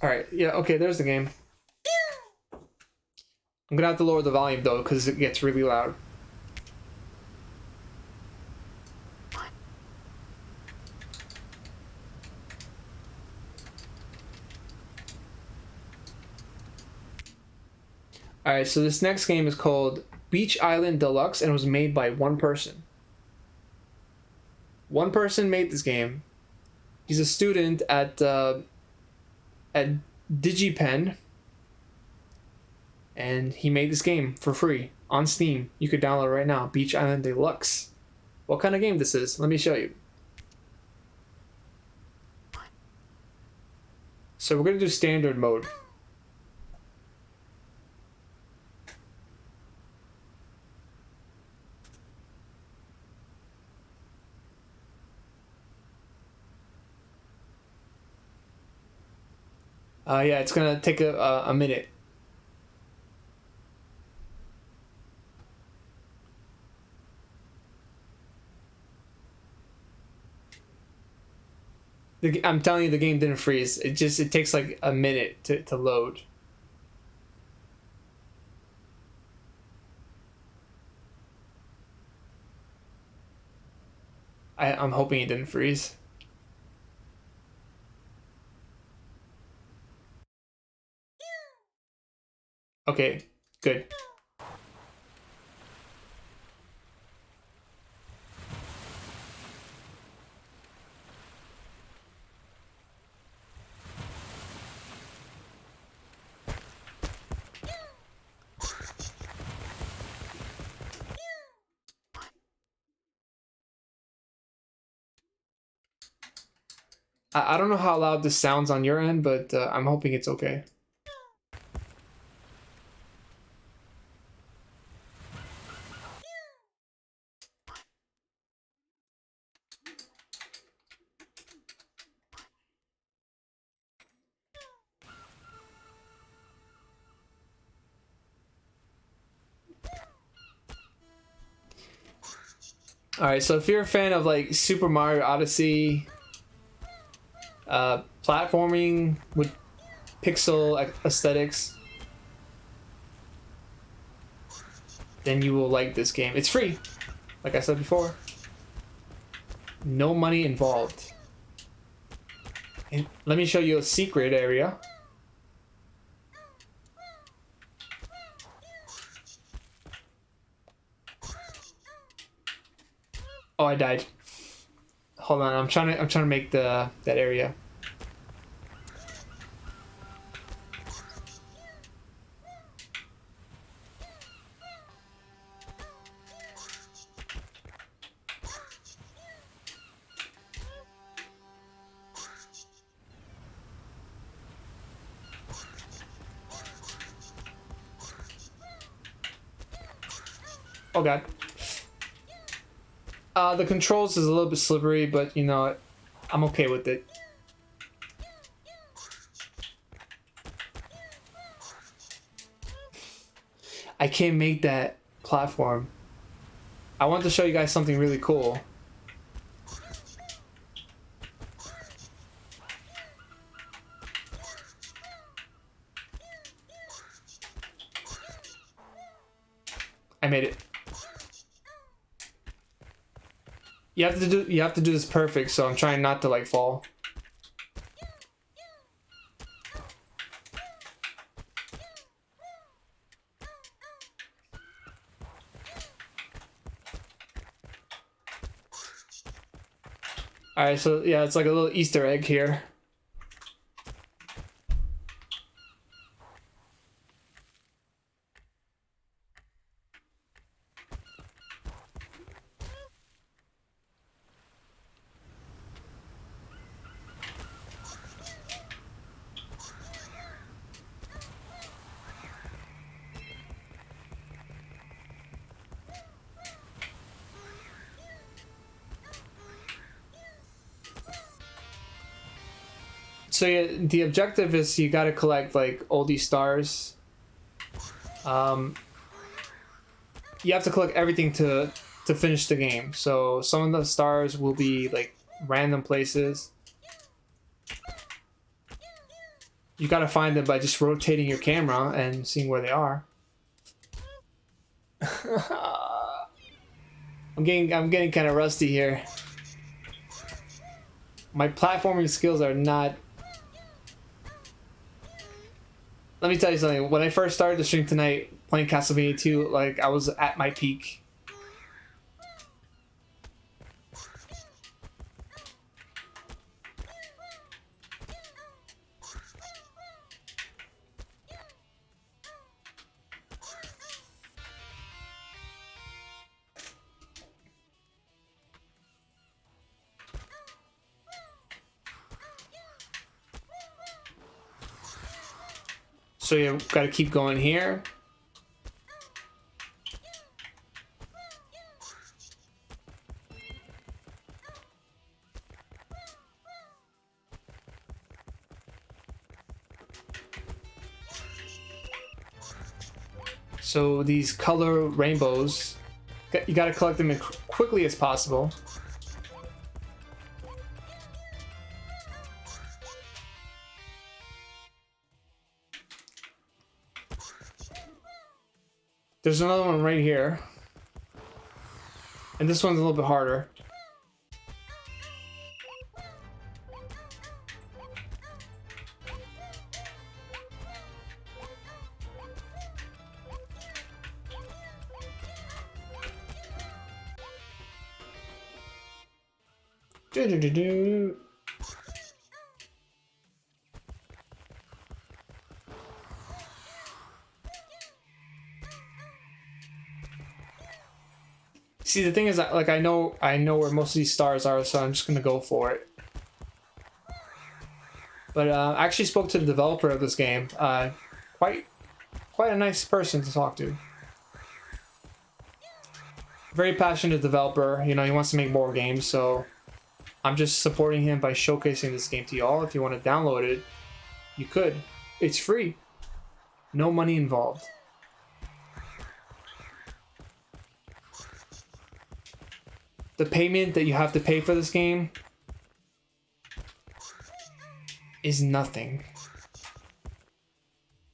All right, yeah, okay, there's the game. I'm gonna have to lower the volume though, because it gets really loud. All right, so this next game is called Beach Island Deluxe, and it was made by one person. One person made this game. He's a student at DigiPen, and he made this game for free on Steam. You could download it right now. Beach Island Deluxe. What kind of game this is? Let me show you. So we're gonna do standard mode. Yeah, it's gonna take a minute. I'm telling you, the game didn't freeze. It takes like a minute to load. I'm hoping it didn't freeze. Okay, good. I don't know how loud this sounds on your end, but I'm hoping it's okay. Alright, so if you're a fan of like Super Mario Odyssey, platforming with pixel aesthetics, then you will like this game. It's free, like I said before. No money involved. And let me show you a secret area. Oh, I died. Hold on, I'm trying to make that area. Oh god. The controls is a little bit slippery, but you know, I'm okay with it. I can't make that platform. I want to show you guys something really cool. I made it. You have to do this perfect, so I'm trying not to like fall. Alright, so yeah, it's like a little Easter egg here. So yeah, the objective is you gotta collect like all these stars. You have to collect everything to finish the game. So some of the stars will be like random places. You gotta find them by just rotating your camera and seeing where they are. I'm getting kind of rusty here. My platforming skills are not. Let me tell you something. When I first started the stream tonight playing Castlevania 2, like I was at my peak. So you got to keep going here. So these color rainbows, you got to collect them as quickly as possible. There's another one right here. And this one's a little bit harder. Do-do-do-do. See, the thing is, like, I know where most of these stars are, so I'm just gonna go for it. But I actually spoke to the developer of this game. Quite a nice person to talk to. Very passionate developer. You know, he wants to make more games, so I'm just supporting him by showcasing this game to y'all. If you want to download it, you could. It's free. No money involved. The payment that you have to pay for this game is nothing.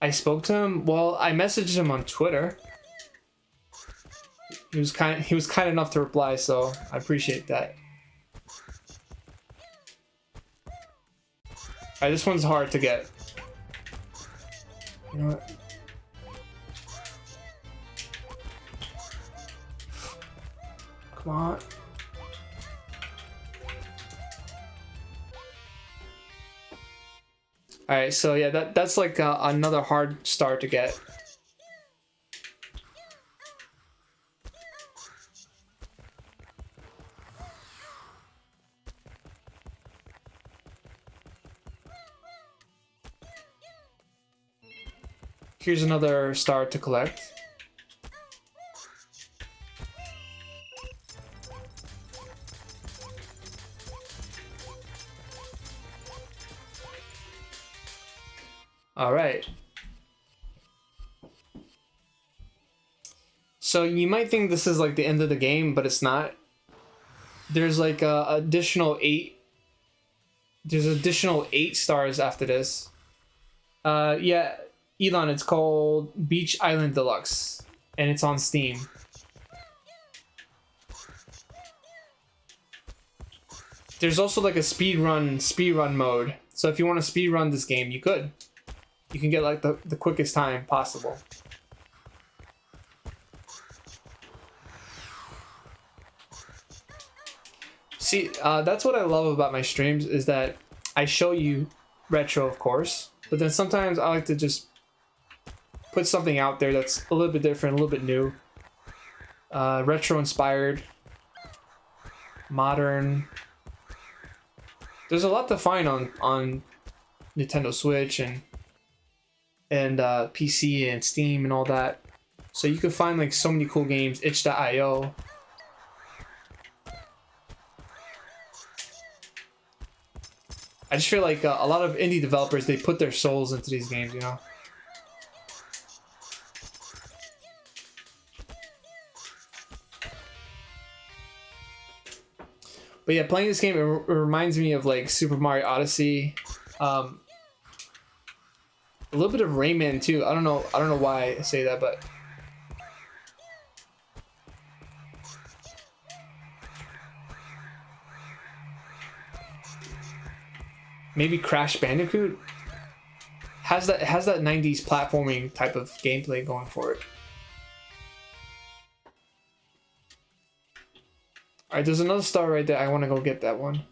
I spoke to him. Well, I messaged him on Twitter. He was kind enough to reply, so I appreciate that. Alright, this one's hard to get. You know what? Come on. Alright, so yeah, that's like another hard star to get. Here's another star to collect. All right. So you might think this is like the end of the game, but it's not. There's like additional 8. There's additional 8 stars after this. Yeah, Elon, it's called Beach Island Deluxe, and it's on Steam. There's also like a speedrun mode. So if you want to speedrun this game, you could. You can get like the quickest time possible. See, that's what I love about my streams, is that I show you retro, of course, but then sometimes I like to just put something out there that's a little bit different, a little bit new. Retro inspired, modern. There's a lot to find on Nintendo Switch and PC and Steam and all that. So you can find like so many cool games. itch.io. I just feel like a lot of indie developers, they put their souls into these games, you know? But yeah, playing this game, it reminds me of like Super Mario Odyssey. A little bit of Rayman too. I don't know why I say that, but maybe Crash Bandicoot has that 90s platforming type of gameplay going for it. All right, there's another star right there. I want to go get that one.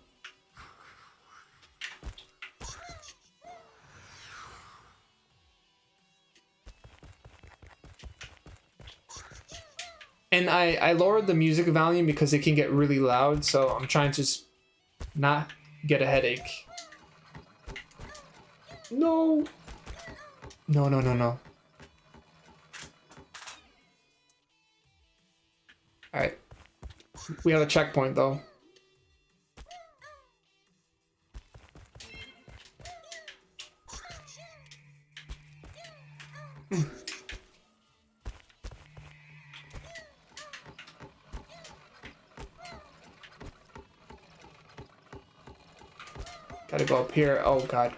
And I lowered the music volume because it can get really loud, so I'm trying to just not get a headache. No. No, no, no, no. Alright. We have a checkpoint though. Gotta go up here. Oh god.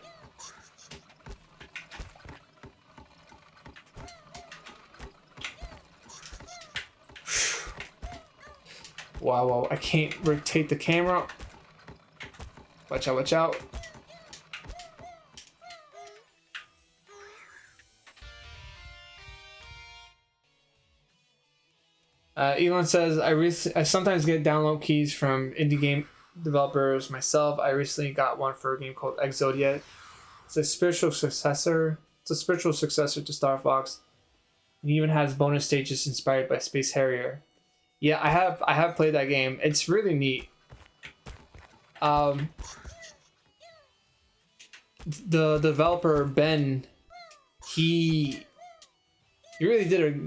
Wow, wow, I can't rotate the camera. Watch out, watch out. Elon says, I sometimes get download keys from indie game developers myself. I recently got one for a game called Exodia. It's a spiritual successor. It's a spiritual successor to Star Fox. It even has bonus stages inspired by Space Harrier. Yeah, I have played that game. It's really neat. The developer Ben, he really did a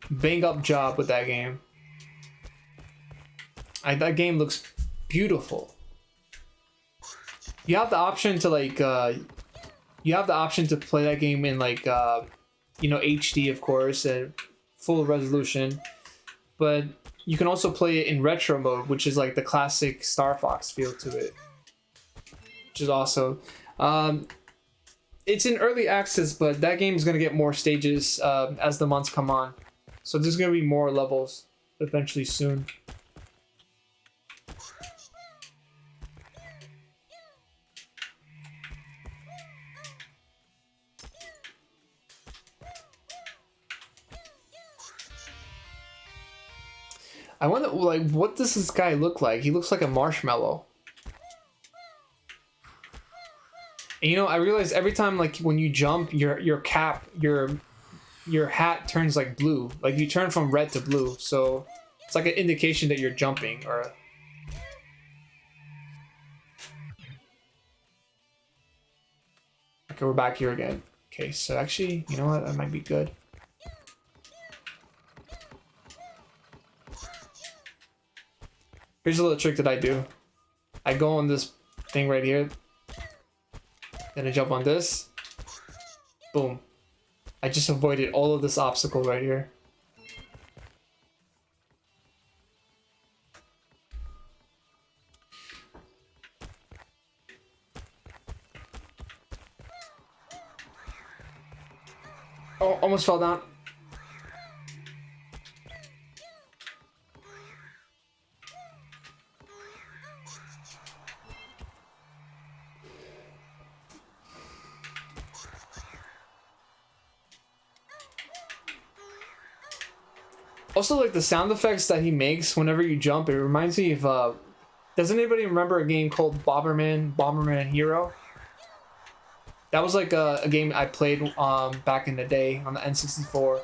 bang up job with that game. That game looks beautiful. You have the option to like you have the option to play that game in like you know, HD of course and full resolution, but you can also play it in retro mode, which is like the classic Star Fox feel to it, which is awesome. It's in early access, but that game is gonna get more stages as the months come on, so there's gonna be more levels eventually soon. I wonder, like, what does this guy look like? He looks like a marshmallow. And, you know, I realize every time, like, when you jump, your cap, your hat turns like blue. Like, you turn from red to blue. So it's like an indication that you're jumping. Or okay, we're back here again. Okay, so actually, you know what? That might be good. Here's a little trick that I do. I go on this thing right here. Then I jump on this. Boom. I just avoided all of this obstacle right here. Oh, almost fell down. Also, like the sound effects that he makes whenever you jump, it reminds me of does anybody remember a game called Bomberman Hero? That was like a game I played back in the day on the N64.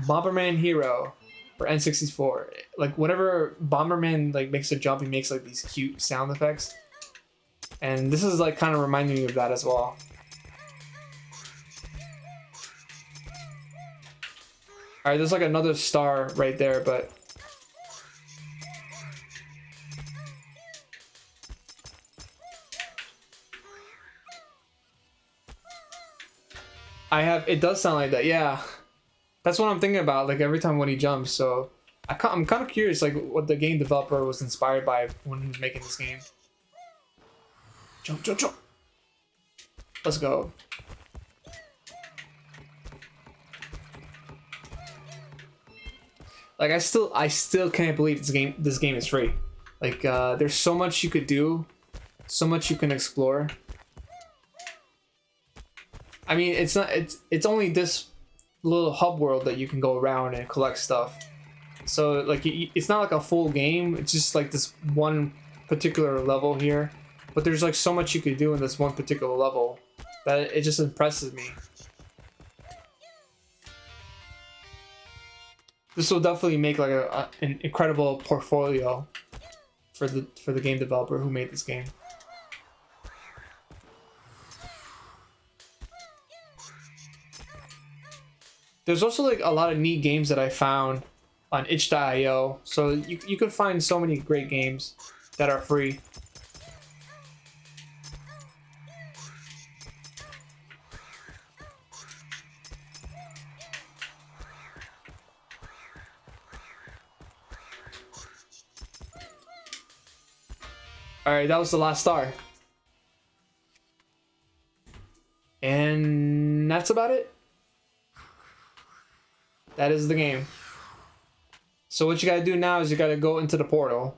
Bomberman Hero for N64. Like whenever Bomberman like makes a jump, he makes like these cute sound effects. And this is like kind of reminding me of that as well. Alright, there's like another star right there, but it does sound like that, yeah. That's what I'm thinking about, like every time when he jumps, so I'm kind of curious like what the game developer was inspired by when he was making this game. Jump, jump, jump. Let's go. Like I still can't believe this game is free. Like there's so much you could do, so much you can explore. I mean, it's only this little hub world that you can go around and collect stuff. So like it's not like a full game. It's just like this one particular level here. But there's like so much you could do in this one particular level that it just impresses me. This will definitely make like an incredible portfolio for the game developer who made this game. There's also like a lot of neat games that I found on itch.io, so you could find so many great games that are free. Alright, that was the last star. And that's about it. That is the game. So what you gotta do now is you gotta go into the portal.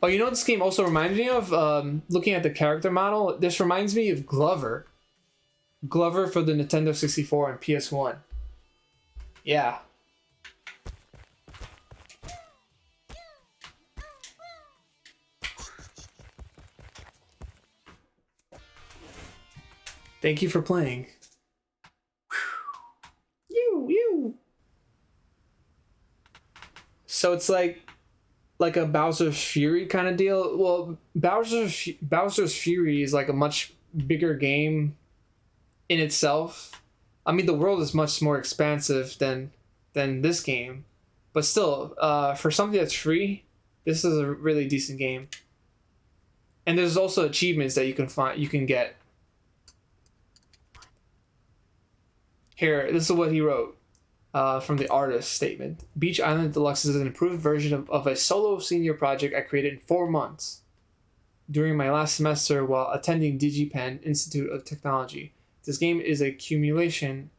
Oh, you know what this game also reminds me of? Looking at the character model, this reminds me of Glover. Glover for the Nintendo 64 and PS1. Yeah. Thank you for playing. You. So it's like a Bowser's Fury kind of deal. Well, Bowser's Fury is like a much bigger game in itself. I mean, the world is much more expansive than this game, but still, for something that's free, this is a really decent game. And there's also achievements that you can get. Here, this is what he wrote from the artist statement. Beach Island Deluxe is an improved version of a solo senior project I created in 4 months during my last semester while attending DigiPen Institute of Technology. This game is a accumulation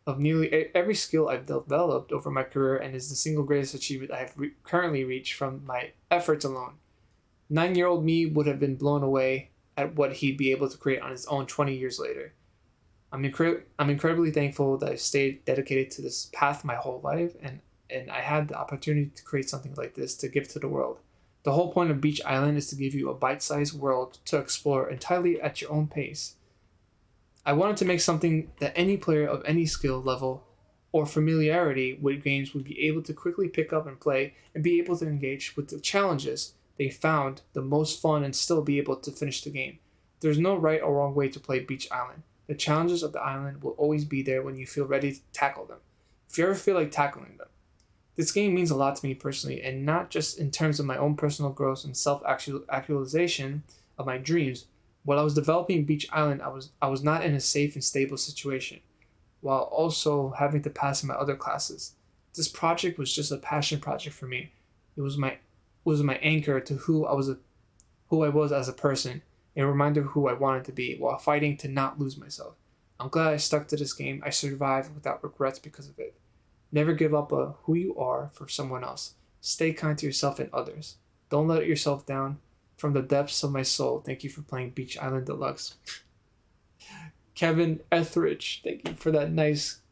of nearly every skill I've developed over my career and is the single greatest achievement I have currently reached from my efforts alone. 9-year-old me would have been blown away at what he'd be able to create on his own 20 years later. I'm incredibly thankful that I've stayed dedicated to this path my whole life, and I had the opportunity to create something like this to give to the world. The whole point of Beach Island is to give you a bite-sized world to explore entirely at your own pace. I wanted to make something that any player of any skill level or familiarity with games would be able to quickly pick up and play and be able to engage with the challenges they found the most fun and still be able to finish the game. There's no right or wrong way to play Beach Island. The challenges of the island will always be there when you feel ready to tackle them, if you ever feel like tackling them. This game means a lot to me personally, and not just in terms of my own personal growth and self-actualization of my dreams. While I was developing Beach Island, I was not in a safe and stable situation, while also having to pass my other classes. This project was just a passion project for me. It was my anchor to who I was as a person, a reminder of who I wanted to be, while fighting to not lose myself. I'm glad I stuck to this game. I survived without regrets because of it. Never give up on who you are for someone else. Stay kind to yourself and others. Don't let yourself down. From the depths of my soul, thank you for playing Beach Island Deluxe. Kevin Etheridge, thank you for that nice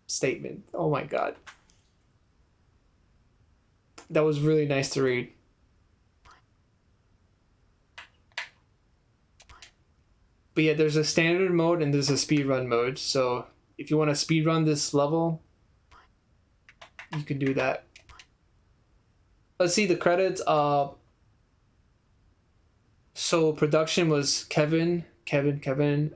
statement. Oh my god. That was really nice to read. But yeah, there's a standard mode and there's a speedrun mode. So if you want to speedrun this level, you can do that. Let's see the credits. So production was Kevin,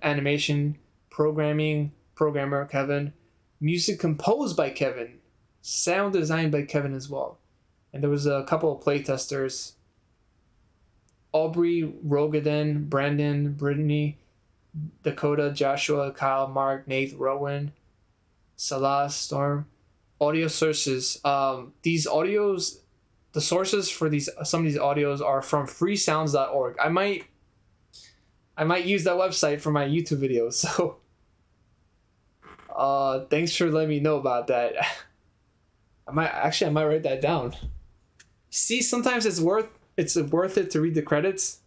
animation, programmer Kevin, music composed by Kevin, sound designed by Kevin as well. And there was a couple of playtesters. Aubrey, Rogaden, Brandon, Brittany, Dakota, Joshua, Kyle, Mark, Nate, Rowan, Salah, Storm. Audio sources. These audios, the sources for some of these audios are from freesounds.org. I might use that website for my YouTube videos. So, thanks for letting me know about that. I might write that down. See, sometimes it's worth it to read the credits.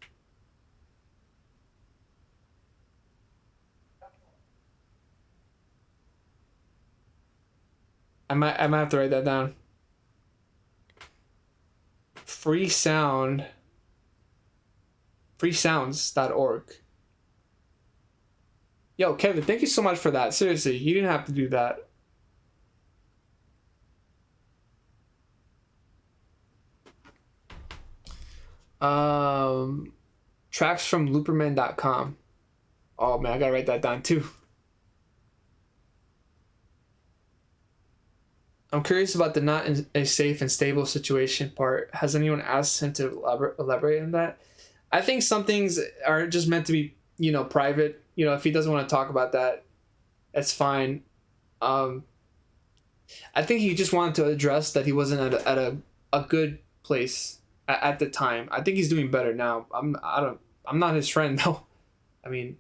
I might have to write that down. freesounds.org. Yo, Kevin, thank you so much for that. Seriously, you didn't have to do that. Tracks from looperman.com. Oh man, I gotta write that down too. I'm curious about the not in a safe and stable situation part. Has anyone asked him to elaborate on that? I think some things are just meant to be, private. If he doesn't want to talk about that, that's fine. I think he just wanted to address that he wasn't at a good place at the time. I think he's doing better now. I'm not his friend though. I mean,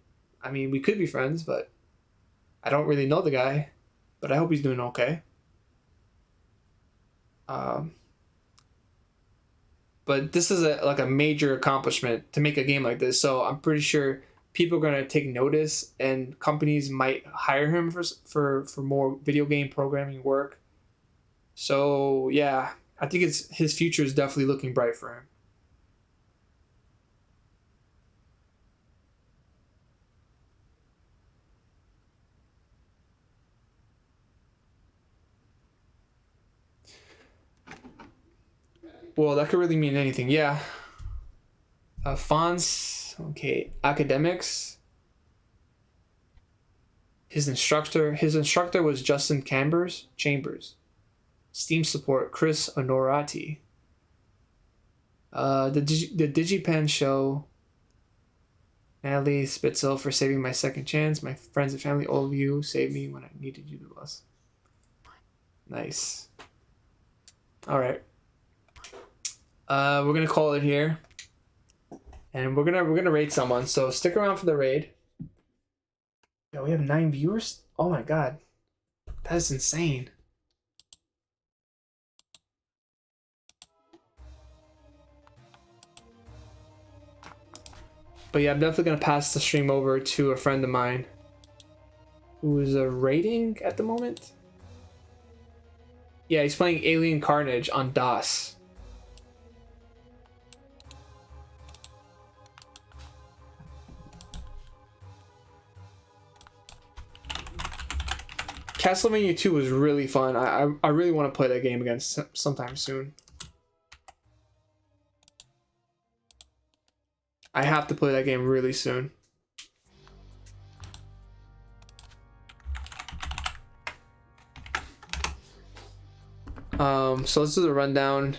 we could be friends, but I don't really know the guy. But I hope he's doing okay. But this is a major accomplishment to make a game like this. So I'm pretty sure people are gonna take notice, and companies might hire him for more video game programming work. So yeah, I think his future is definitely looking bright for him. Well, that could really mean anything. Yeah. Fonts. Okay. Academics. His instructor was Justin Chambers. Steam support Chris Honorati. The DigiPen show. Natalie Spitzel for saving my second chance. My friends and family, all of you saved me when I needed you the most. Nice. All right. We're gonna call it here, and we're gonna raid someone. So stick around for the raid. Yeah, we have 9 viewers. Oh my god, that's insane. But yeah, I'm definitely gonna pass the stream over to a friend of mine who is raiding at the moment. Yeah, he's playing Alien Carnage on DOS. Castlevania 2 was really fun. I really want to play that game again sometime soon. I have to play that game really soon. So let's do the rundown.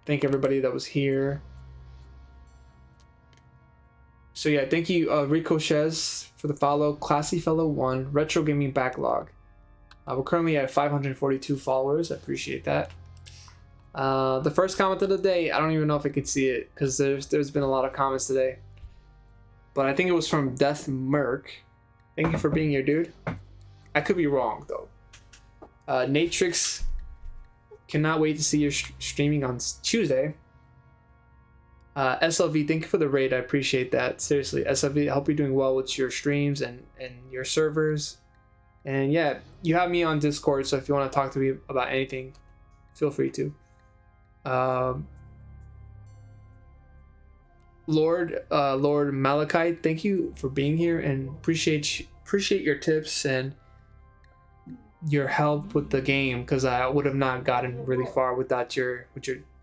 Thank everybody that was here. So yeah, thank you Ricochez for the follow, Classy Fellow 1, Retro Gaming Backlog. We're currently at 542 followers. I appreciate that. The first comment of the day, I don't even know if I could see it because there's been a lot of comments today. But I think it was from Death Merc. Thank you for being here, dude. I could be wrong though. Natrix, cannot wait to see your streaming on Tuesday. SLV, thank you for the raid. I appreciate that. Seriously, SLV, I hope you're doing well with your streams and your servers. And yeah, you have me on Discord, so if you want to talk to me about anything, feel free to. Lord Malachite, thank you for being here and appreciate your tips and your help with the game, because I would have not gotten really far without your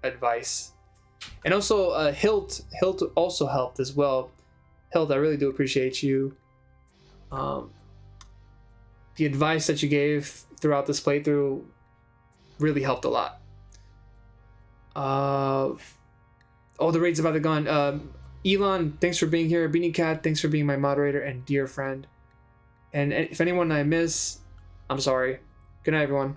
advice. And also Hilt also helped as well. Hilt, I really do appreciate you. The advice that you gave throughout this playthrough really helped a lot. The raid's about to go on. Elon, thanks for being here. Beanie Cat, thanks for being my moderator and dear friend. And if anyone I miss, I'm sorry. Good night, everyone.